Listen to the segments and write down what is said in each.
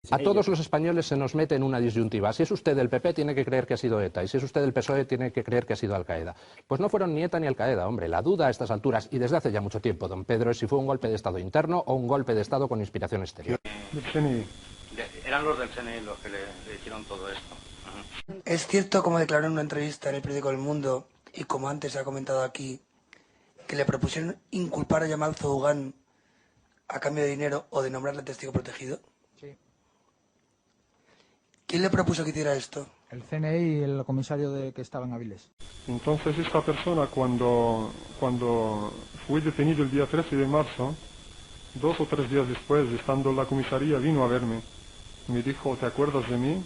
A todos los españoles se nos mete en una disyuntiva. Si es usted del PP, tiene que creer que ha sido ETA, y si es usted del PSOE, tiene que creer que ha sido Al-Qaeda. Pues no fueron ni ETA ni Al-Qaeda, hombre. La duda a estas alturas, y desde hace ya mucho tiempo, don Pedro, es si fue un golpe de Estado interno o un golpe de Estado con inspiración exterior. Eran los del CNI los que le hicieron todo esto. Es cierto, como declaró en una entrevista en el periódico El Mundo, y como antes se ha comentado aquí, que le propusieron inculpar a Yamal Zougan a cambio de dinero o de nombrarle testigo protegido. Sí. ¿Quién le propuso que hiciera esto? El CNI y el comisario que estaba en Avilés. Entonces esta persona cuando fue detenido el día 13 de marzo, 2 o 3 días después, estando en la comisaría, vino a verme. Me dijo, ¿te acuerdas de mí?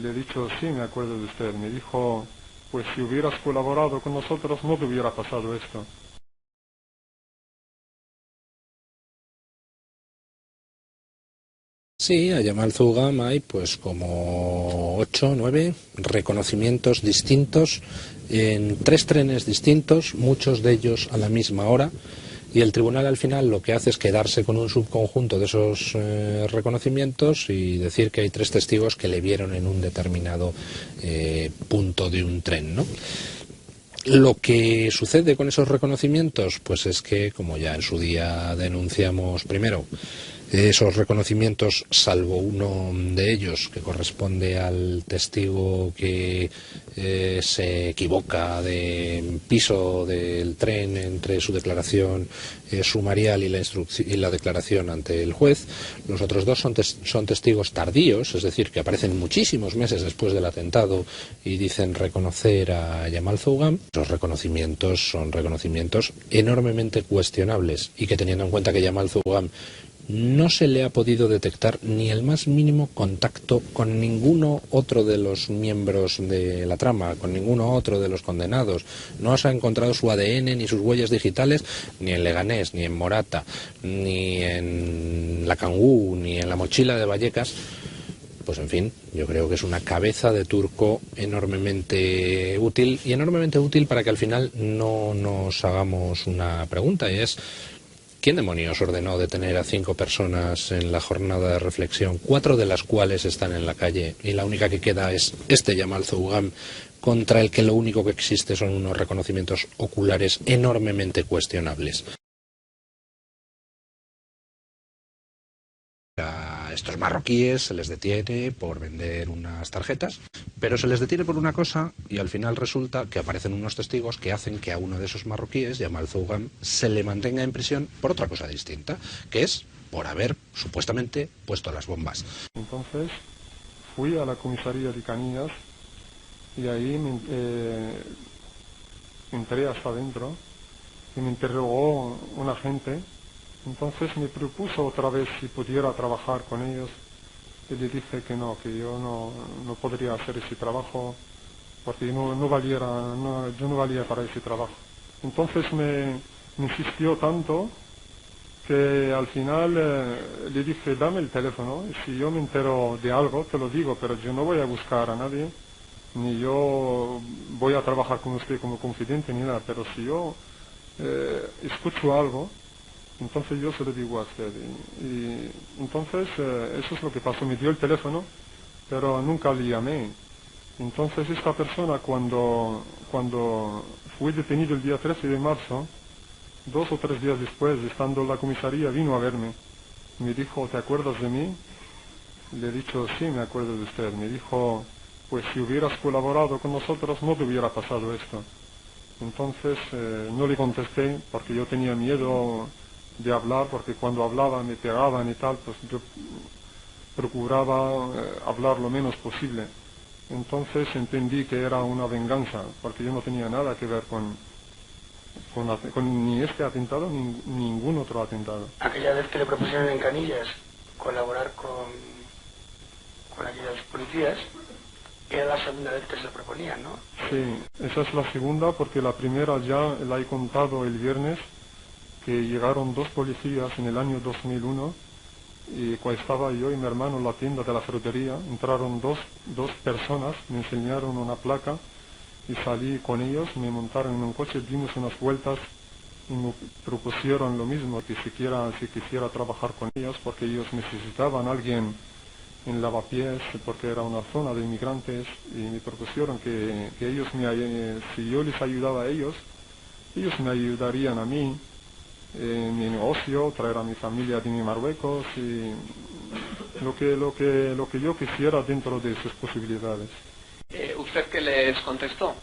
Le he dicho, sí, me acuerdo de usted. Me dijo, pues si hubieras colaborado con nosotros no te hubiera pasado esto. Sí, a Yamal Zougan hay pues como 8 o 9 reconocimientos distintos en 3 trenes distintos, muchos de ellos a la misma hora, y el tribunal al final lo que hace es quedarse con un subconjunto de esos reconocimientos y decir que hay 3 testigos que le vieron en un determinado punto de un tren, ¿no? Lo que sucede con esos reconocimientos, pues es que, como ya en su día denunciamos primero, esos reconocimientos, salvo uno de ellos que corresponde al testigo que se equivoca de piso del tren entre su declaración sumarial y la declaración ante el juez, los otros 2 son testigos tardíos, es decir, que aparecen muchísimos meses después del atentado y dicen reconocer a Yamal Zougan. Los reconocimientos son reconocimientos enormemente cuestionables y que, teniendo en cuenta que Yamal Zougan no se le ha podido detectar ni el más mínimo contacto con ninguno otro de los miembros de la trama, con ninguno otro de los condenados. No se ha encontrado su ADN ni sus huellas digitales ni en Leganés, ni en Morata, ni en la Kangoo, ni en la mochila de Vallecas. Pues en fin, yo creo que es una cabeza de turco enormemente útil, y enormemente útil para que al final no nos hagamos una pregunta, y es: ¿quién demonios ordenó detener a 5 personas en la jornada de reflexión, 4 de las cuales están en la calle, y la única que queda es este Yamal Zougan, contra el que lo único que existe son unos reconocimientos oculares enormemente cuestionables? A estos marroquíes se les detiene por vender unas tarjetas, pero se les detiene por una cosa, y al final resulta que aparecen unos testigos que hacen que a uno de esos marroquíes, Yamal Zougan, se le mantenga en prisión por otra cosa distinta, que es por haber supuestamente puesto las bombas. Entonces fui a la comisaría de Canillas y ahí entré hasta adentro y me interrogó un agente. Entonces me propuso otra vez si pudiera trabajar con ellos, y le dije que no, que yo no podría hacer ese trabajo porque yo no valía para ese trabajo. Entonces me insistió tanto que al final le dije, dame el teléfono, y si yo me entero de algo te lo digo, pero yo no voy a buscar a nadie, ni yo voy a trabajar con usted como confidente ni nada, pero si yo escucho algo, entonces yo se lo digo a usted. Y entonces eso es lo que pasó. Me dio el teléfono, pero nunca le llamé. Entonces esta persona cuando fue detenido el día 13 de marzo, 2 o 3 días después, estando en la comisaría, vino a verme. Me dijo, ¿te acuerdas de mí? Le he dicho, sí, me acuerdo de usted. Me dijo, pues si hubieras colaborado con nosotros no te hubiera pasado esto. Entonces no le contesté porque yo tenía miedo de hablar, porque cuando hablaba me pegaban y tal, pues yo procuraba hablar lo menos posible. Entonces entendí que era una venganza, porque yo no tenía nada que ver con ni este atentado ni ningún otro atentado. Aquella vez que le propusieron en Canillas colaborar con aquellos policías, era la segunda vez que se lo proponían, ¿no? Sí, esa es la segunda, porque la primera ya la he contado el viernes, que llegaron 2 policías en el año 2001, y cuando estaba yo y mi hermano en la tienda de la frutería, entraron dos personas, me enseñaron una placa y salí con ellos, me montaron en un coche, dimos unas vueltas y me propusieron lo mismo, que si quisiera trabajar con ellos, porque ellos necesitaban a alguien en lavapiés, porque era una zona de inmigrantes, y me propusieron que ellos si yo les ayudaba a ellos me ayudarían a mí en mi negocio, traer a mi familia de Marruecos y lo que yo quisiera dentro de sus posibilidades. ¿Usted qué les contestó?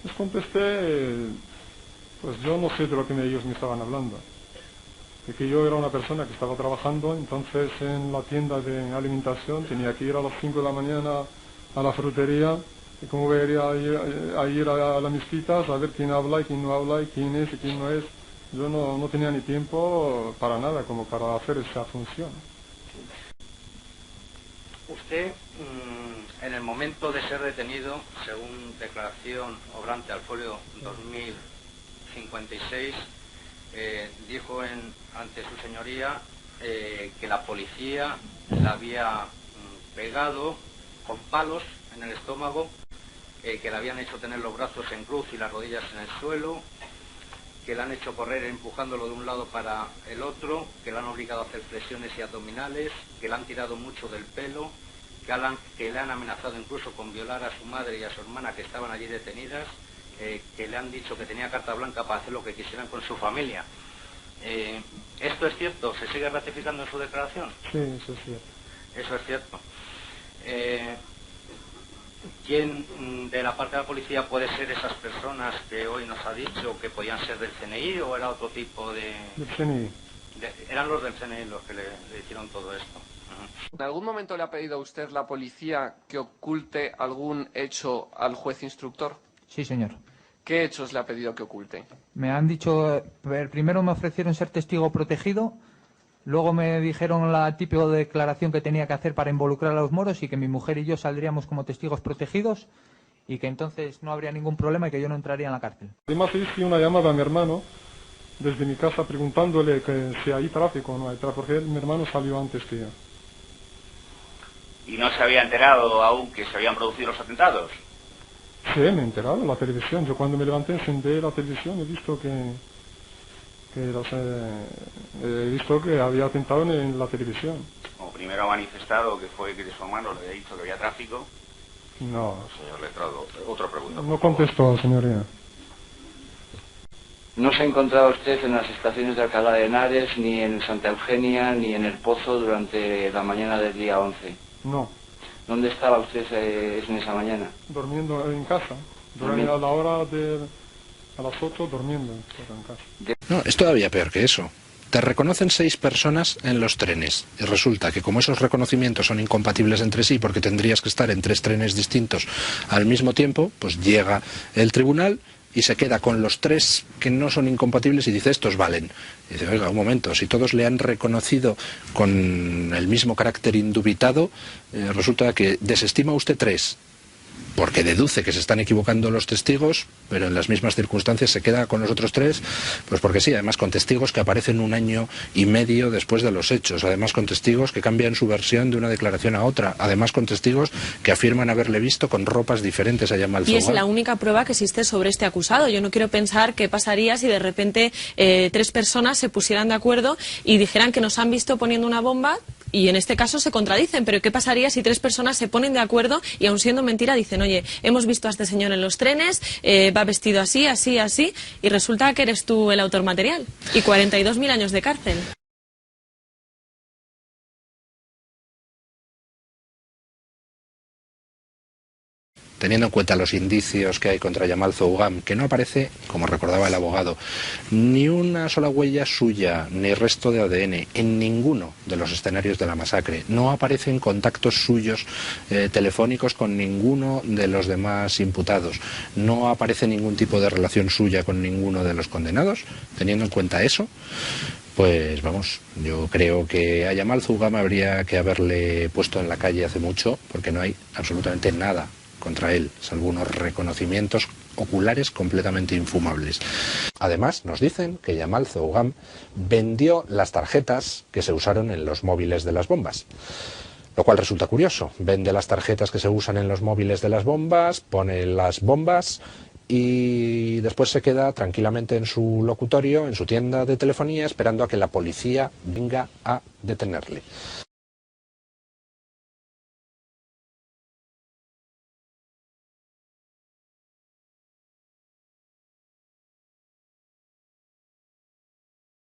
Les contesté, pues yo no sé de lo que ellos me estaban hablando. De que yo era una persona que estaba trabajando, entonces en la tienda de alimentación tenía que ir a las 5 de la mañana a la frutería, y como vería a ir a las mezquitas a ver quién habla y quién no habla y quién es y quién no es. Yo no tenía ni tiempo para nada como para hacer esa función. Usted, en el momento de ser detenido, según declaración obrante al folio 2056, dijo ante su señoría que la policía le había pegado con palos en el estómago, que le habían hecho tener los brazos en cruz y las rodillas en el suelo, que le han hecho correr empujándolo de un lado para el otro, que le han obligado a hacer flexiones y abdominales, que le han tirado mucho del pelo, que le han amenazado incluso con violar a su madre y a su hermana que estaban allí detenidas, que le han dicho que tenía carta blanca para hacer lo que quisieran con su familia. ¿Esto es cierto? ¿Se sigue ratificando en su declaración? Sí, eso es cierto. Eso es cierto. ¿Quién de la parte de la policía puede ser esas personas que hoy nos ha dicho que podían ser del CNI o era otro tipo de...? Del CNI. Eran los del CNI los que le hicieron todo esto. ¿En algún momento le ha pedido a usted la policía que oculte algún hecho al juez instructor? Sí, señor. ¿Qué hechos le ha pedido que oculte? Me han dicho, primero me ofrecieron ser testigo protegido, luego me dijeron la típica declaración que tenía que hacer para involucrar a los moros y que mi mujer y yo saldríamos como testigos protegidos y que entonces no habría ningún problema y que yo no entraría en la cárcel. Además hice una llamada a mi hermano desde mi casa preguntándole que si hay tráfico o no hay tráfico, porque mi hermano salió antes que yo. ¿Y no se había enterado aún que se habían producido los atentados? Sí, me he enterado en la televisión. Yo cuando me levanté encendí la televisión y he visto he visto que había atentado en la televisión. Como primero ha manifestado que fue que de su hermano le había dicho que había tráfico. No. Señor letrado, otra pregunta. No contestó, señoría. ¿No se ha encontrado usted en las estaciones de Alcalá de Henares, ni en Santa Eugenia, ni en El Pozo durante la mañana del día 11? No. ¿Dónde estaba usted en esa mañana? Durmiendo en casa. A la hora a las 8 durmiendo en casa. No, es todavía peor que eso. Te reconocen 6 personas en los trenes y resulta que como esos reconocimientos son incompatibles entre sí porque tendrías que estar en 3 trenes distintos al mismo tiempo, pues llega el tribunal y se queda con los 3 que no son incompatibles y dice, estos valen. Y dice, oiga, un momento, si todos le han reconocido con el mismo carácter indubitado, resulta que desestima usted 3, porque deduce que se están equivocando los testigos, pero en las mismas circunstancias se queda con los otros 3, pues porque sí, además con testigos que aparecen 1 año y medio después de los hechos, además con testigos que cambian su versión de una declaración a otra, además con testigos que afirman haberle visto con ropas diferentes a Yamal Zougham. Y es la única prueba que existe sobre este acusado. Yo no quiero pensar qué pasaría si de repente 3 personas se pusieran de acuerdo y dijeran que nos han visto poniendo una bomba. Y en este caso se contradicen, pero ¿qué pasaría si 3 personas se ponen de acuerdo y aun siendo mentira dicen, oye, hemos visto a este señor en los trenes, va vestido así, así, así, y resulta que eres tú el autor material? Y 42.000 años de cárcel. Teniendo en cuenta los indicios que hay contra Yamal Zougham, que no aparece, como recordaba el abogado, ni una sola huella suya, ni resto de ADN en ninguno de los escenarios de la masacre. No aparecen contactos suyos telefónicos con ninguno de los demás imputados. No aparece ningún tipo de relación suya con ninguno de los condenados. Teniendo en cuenta eso, pues vamos, yo creo que a Yamal Zougham habría que haberle puesto en la calle hace mucho, porque no hay absolutamente nada contra él, salvo unos reconocimientos oculares completamente infumables. Además, nos dicen que Yamal Zougham vendió las tarjetas que se usaron en los móviles de las bombas. Lo cual resulta curioso. Vende las tarjetas que se usan en los móviles de las bombas, pone las bombas y después se queda tranquilamente en su locutorio, en su tienda de telefonía, esperando a que la policía venga a detenerle.